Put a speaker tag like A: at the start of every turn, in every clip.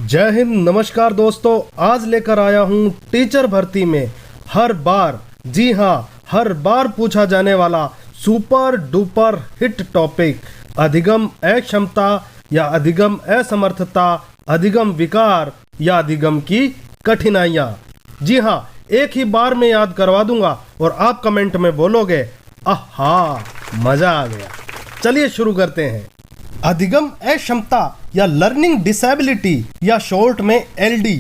A: जय हिंद। नमस्कार दोस्तों, आज लेकर आया हूँ टीचर भर्ती में हर बार, जी हाँ, हर बार पूछा जाने वाला सुपर डुपर हिट टॉपिक अधिगम अक्षमता या अधिगम असमर्थता, अधिगम विकार या अधिगम की कठिनाइयाँ। जी हाँ, एक ही बार में याद करवा दूंगा और आप कमेंट में बोलोगे आहा मजा आ गया। चलिए शुरू करते हैं। अधिगम अक्षमता या लर्निंग डिसेबिलिटी या शॉर्ट में एलडी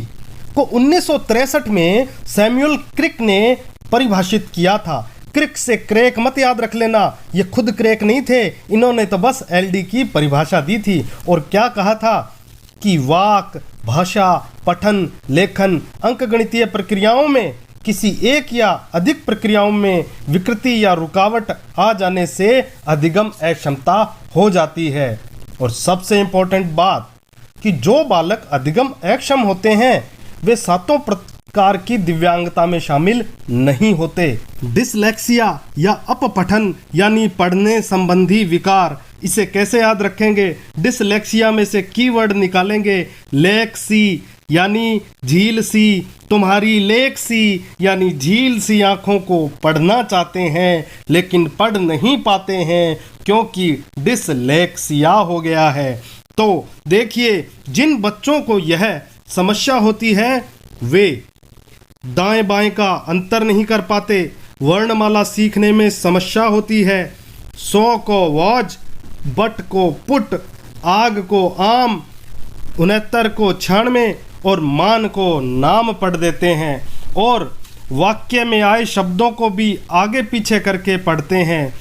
A: को 1963 में सैमुअल क्रिक ने परिभाषित किया था। क्रिक से क्रैक मत याद रख लेना, ये खुद क्रैक नहीं थे, इन्होंने तो बस एलडी की परिभाषा दी थी। और क्या कहा था कि वाक, भाषा, पठन, लेखन, अंकगणितीय प्रक्रियाओं में किसी एक या अधिक प्रक्रियाओं में विकृति या रुकावट आ जाने से अधिगम अक्षमता हो जाती है। और सबसे इंपॉर्टेंट बात कि जो बालक अधिगम अक्षम होते हैं वे सातों प्रकार की दिव्यांगता में शामिल नहीं होते। डिसलेक्सिया या अपपठन यानी पढ़ने संबंधी विकार, इसे कैसे याद रखेंगे? डिसलेक्सिया में से कीवर्ड निकालेंगे लेक्सी यानी झील सी, तुम्हारी लेक सी यानी झील सी आंखों को पढ़ना चाहते हैं लेकिन पढ़ नहीं पाते हैं क्योंकि डिसलेक्सिया हो गया है। तो देखिए, जिन बच्चों को यह समस्या होती है वे दाएं बाएं का अंतर नहीं कर पाते, वर्णमाला सीखने में समस्या होती है, सौ को वॉज, बट को पुट, आग को आम, 69 को क्षण में और मान को नाम पढ़ देते हैं और वाक्य में आए शब्दों को भी आगे पीछे करके पढ़ते हैं।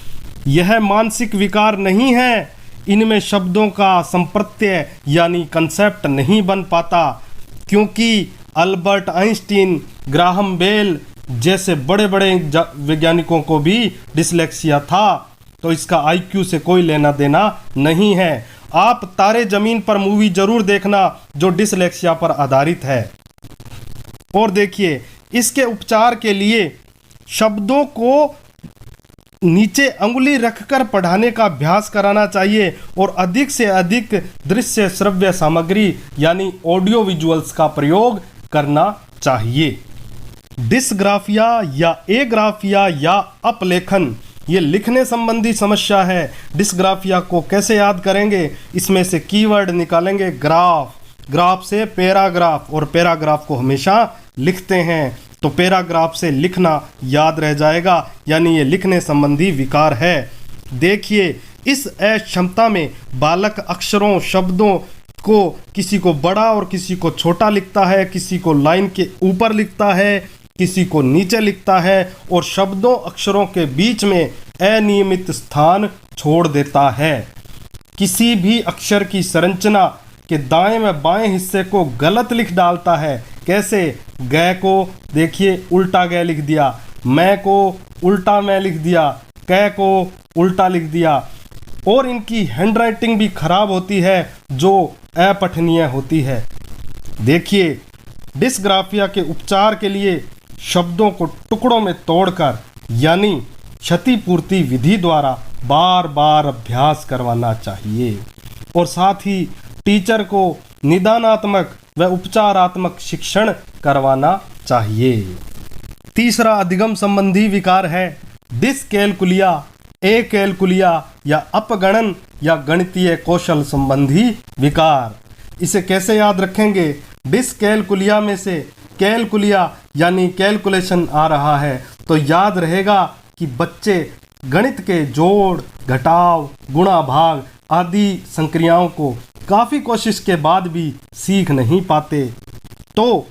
A: यह मानसिक विकार नहीं है, इनमें शब्दों का संप्रत्यय यानी कंसेप्ट नहीं बन पाता, क्योंकि अल्बर्ट आइंस्टीन, ग्राहम बेल जैसे बड़े बड़े वैज्ञानिकों को भी डिसलेक्सिया था, तो इसका आईक्यू से कोई लेना देना नहीं है। आप तारे जमीन पर मूवी जरूर देखना जो डिसलेक्सिया पर आधारित है। और देखिए, इसके उपचार के लिए शब्दों को नीचे अंगुली रखकर पढ़ाने का अभ्यास कराना चाहिए और अधिक से अधिक दृश्य श्रव्य सामग्री यानी ऑडियो विजुअल्स का प्रयोग करना चाहिए। डिसग्राफिया या एग्राफिया या अपलेखन, ये लिखने संबंधी समस्या है। डिसग्राफिया को कैसे याद करेंगे? इसमें से कीवर्ड निकालेंगे ग्राफ, ग्राफ से पैराग्राफ, और पैराग्राफ को हमेशा लिखते हैं तो पैराग्राफ से लिखना याद रह जाएगा, यानी ये लिखने संबंधी विकार है। देखिए, इस अक्षमता में बालक अक्षरों, शब्दों को किसी को बड़ा और किसी को छोटा लिखता है, किसी को लाइन के ऊपर लिखता है, किसी को नीचे लिखता है और शब्दों अक्षरों के बीच में अनियमित स्थान छोड़ देता है। किसी भी अक्षर की संरचना के दाएं व बाएं हिस्से को गलत लिख डालता है। कैसे? ग को देखिए उल्टा ग लिख दिया, मैं को उल्टा मैं लिख दिया, क को उल्टा लिख दिया। और इनकी हैंडराइटिंग भी खराब होती है जो अपठनीय होती है। देखिए, डिसग्राफिया के उपचार के लिए शब्दों को टुकड़ों में तोड़कर यानी क्षतिपूर्ति विधि द्वारा बार बार अभ्यास करवाना चाहिए और साथ ही टीचर को निदानात्मक व उपचारात्मक शिक्षण करवाना चाहिए। तीसरा अधिगम संबंधी विकार है डिसकैलकुलिया, एकैलकुलिया या अपगणन या गणितीय कौशल संबंधी विकार। इसे कैसे याद रखेंगे? डिसकैलकुलिया में से कैलकुलिया यानी कैलकुलेशन आ रहा है तो याद रहेगा कि बच्चे गणित के जोड़, घटाव, गुणा भाग आदि संक्रियाओं को काफ़ी कोशिश के बाद भी सीख नहीं पाते। तो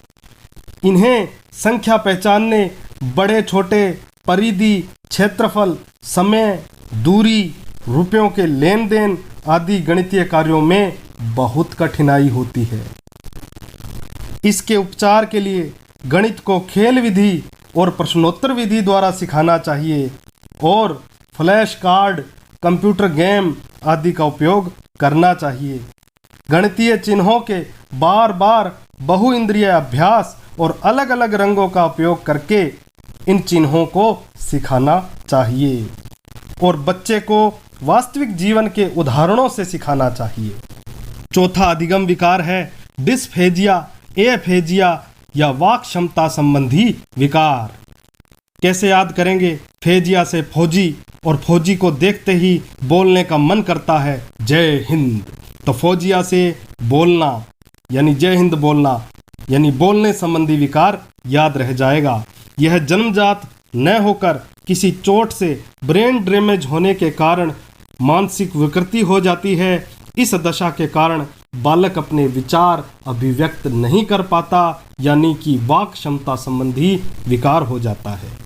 A: इन्हें संख्या पहचानने, बड़े छोटे, परिधि, क्षेत्रफल, समय, दूरी, रुपयों के लेन देन आदि गणितीय कार्यों में बहुत कठिनाई होती है। इसके उपचार के लिए गणित को खेल विधि और प्रश्नोत्तर विधि द्वारा सिखाना चाहिए और फ्लैश कार्ड, कंप्यूटर गेम आदि का उपयोग करना चाहिए। गणितीय चिन्हों के बार बार बहुइंद्रिय अभ्यास और अलग अलग रंगों का उपयोग करके इन चिन्हों को सिखाना चाहिए और बच्चे को वास्तविक जीवन के उदाहरणों से सिखाना चाहिए। चौथा अधिगम विकार है डिस्फेजिया, एफेजिया या वाक क्षमता संबंधी विकार। कैसे याद करेंगे? फेजिया से फौजी, और फौजी को देखते ही बोलने का मन करता है जय हिंद। तो फौजिया से बोलना यानी जय हिंद बोलना यानी बोलने संबंधी विकार याद रह जाएगा। यह जन्मजात न होकर किसी चोट से ब्रेन डैमेज होने के कारण मानसिक विकृति हो जाती है। इस दशा के कारण बालक अपने विचार अभिव्यक्त नहीं कर पाता, यानी कि वाक क्षमता संबंधी विकार हो जाता है।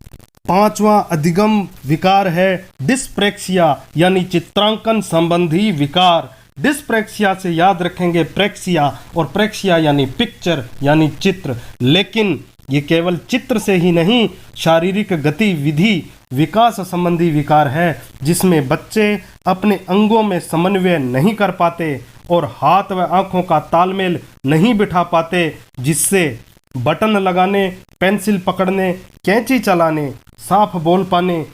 A: पांचवा अधिगम विकार है डिस्प्रेक्सिया यानी चित्रांकन संबंधी विकार। डिस्प्रेक्सिया से याद रखेंगे प्रेक्सिया, और प्रेक्सिया यानी पिक्चर यानी चित्र। लेकिन ये केवल चित्र से ही नहीं, शारीरिक गतिविधि विकास संबंधी विकार है, जिसमें बच्चे अपने अंगों में समन्वय नहीं कर पाते और हाथ व आंखों का तालमेल नहीं बिठा पाते, जिससे बटन लगाने, पेंसिल पकड़ने, कैंची चलाने, साफ बोल पाने,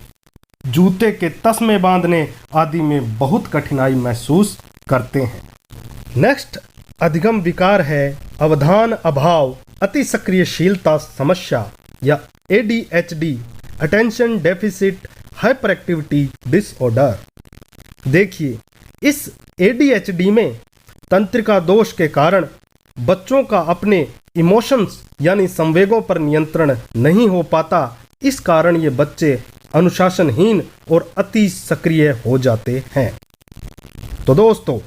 A: जूते के तस्मे बांधने आदि में बहुत कठिनाई महसूस करते हैं। नेक्स्ट अधिगम विकार है अवधान अभाव अति सक्रियशीलता समस्या या ADHD, attention deficit hyper activity disorder. देखिए, इस ADHD में तंत्रिका दोष के कारण बच्चों का अपने इमोशंस यानी संवेगों पर नियंत्रण नहीं हो पाता। इस कारण ये बच्चे अनुशासनहीन और अति सक्रिय हो जाते हैं। तो दोस्तों,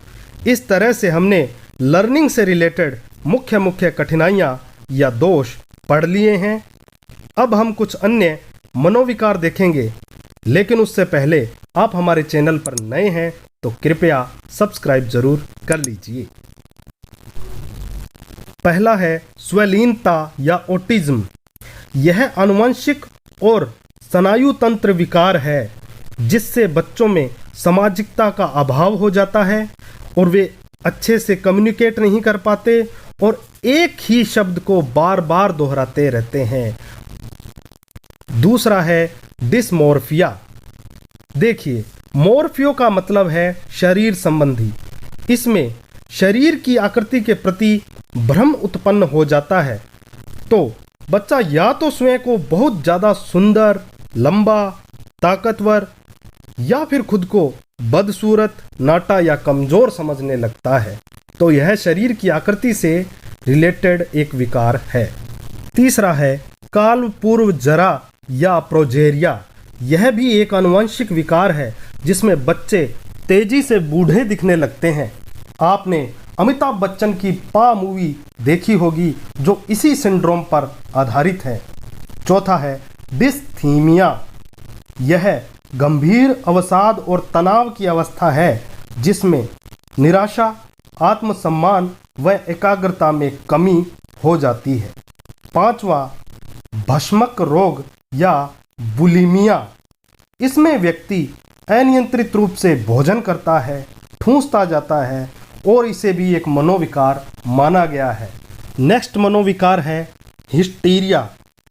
A: इस तरह से हमने लर्निंग से रिलेटेड मुख्य कठिनाइयाँ या दोष पढ़ लिए हैं। अब हम कुछ अन्य मनोविकार देखेंगे, लेकिन उससे पहले आप हमारे चैनल पर नए हैं तो कृपया सब्सक्राइब जरूर कर लीजिए। पहला है स्वलीनता या ऑटिज्म। यह आनुवंशिक और स्नायु तंत्र विकार है, जिससे बच्चों में सामाजिकता का अभाव हो जाता है और वे अच्छे से कम्युनिकेट नहीं कर पाते और एक ही शब्द को बार बार दोहराते रहते हैं। दूसरा है डिस्मोर्फिया। देखिए, मोर्फियो का मतलब है शरीर संबंधी। इसमें शरीर की आकृति के प्रति भ्रम उत्पन्न हो जाता है। तो बच्चा या तो स्वयं को बहुत ज़्यादा सुंदर, लंबा, ताकतवर या फिर खुद को बदसूरत, नाटा या कमजोर समझने लगता है। तो यह शरीर की आकृति से रिलेटेड एक विकार है। तीसरा है काल पूर्व जरा या प्रोजेरिया। यह भी एक आनुवंशिक विकार है, जिसमें बच्चे तेजी से बूढ़े दिखने लगते हैं। आपने अमिताभ बच्चन की पा मूवी देखी होगी, जो इसी सिंड्रोम पर आधारित है। चौथा है डिस्थीमिया। यह गंभीर अवसाद और तनाव की अवस्था है, जिसमें निराशा, आत्मसम्मान व एकाग्रता में कमी हो जाती है। पांचवा भस्मक रोग या बुलिमिया। इसमें व्यक्ति अनियंत्रित रूप से भोजन करता है, ठूंसता जाता है और इसे भी एक मनोविकार माना गया है। नेक्स्ट मनोविकार है हिस्टीरिया।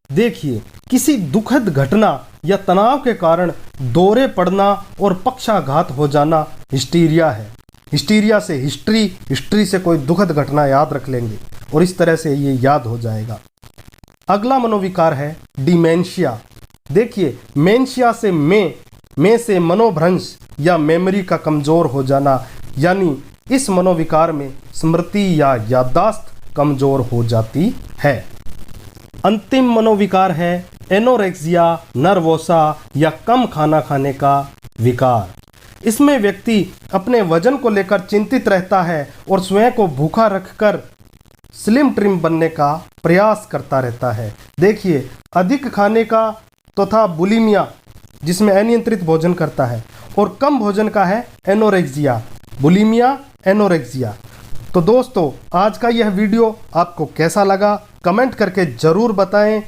A: देखिए, किसी दुखद घटना या तनाव के कारण दौरे पड़ना और पक्षाघात हो जाना हिस्टीरिया है। हिस्टीरिया से हिस्ट्री, हिस्ट्री से कोई दुखद घटना याद रख लेंगे और इस तरह से ये याद हो जाएगा। अगला मनोविकार है डिमेंशिया। देखिए, मेंशिया से में से मनोभ्रंश या मेमोरी का कमजोर हो जाना, यानी इस मनोविकार में स्मृति या याददाश्त कमजोर हो जाती है। अंतिम मनोविकार है एनोरेक्सिया नर्वोसा या कम खाना खाने का विकार। इसमें व्यक्ति अपने वजन को लेकर चिंतित रहता है और स्वयं को भूखा रखकर स्लिम ट्रिम बनने का प्रयास करता रहता है। देखिए, अधिक खाने का तो था बुलिमिया, जिसमें अनियंत्रित भोजन करता है, और कम भोजन का है एनोरेक्सिया, बुलिमिया, एनोरेक्सिया। तो दोस्तों, आज का यह वीडियो आपको कैसा लगा कमेंट करके ज़रूर बताएं।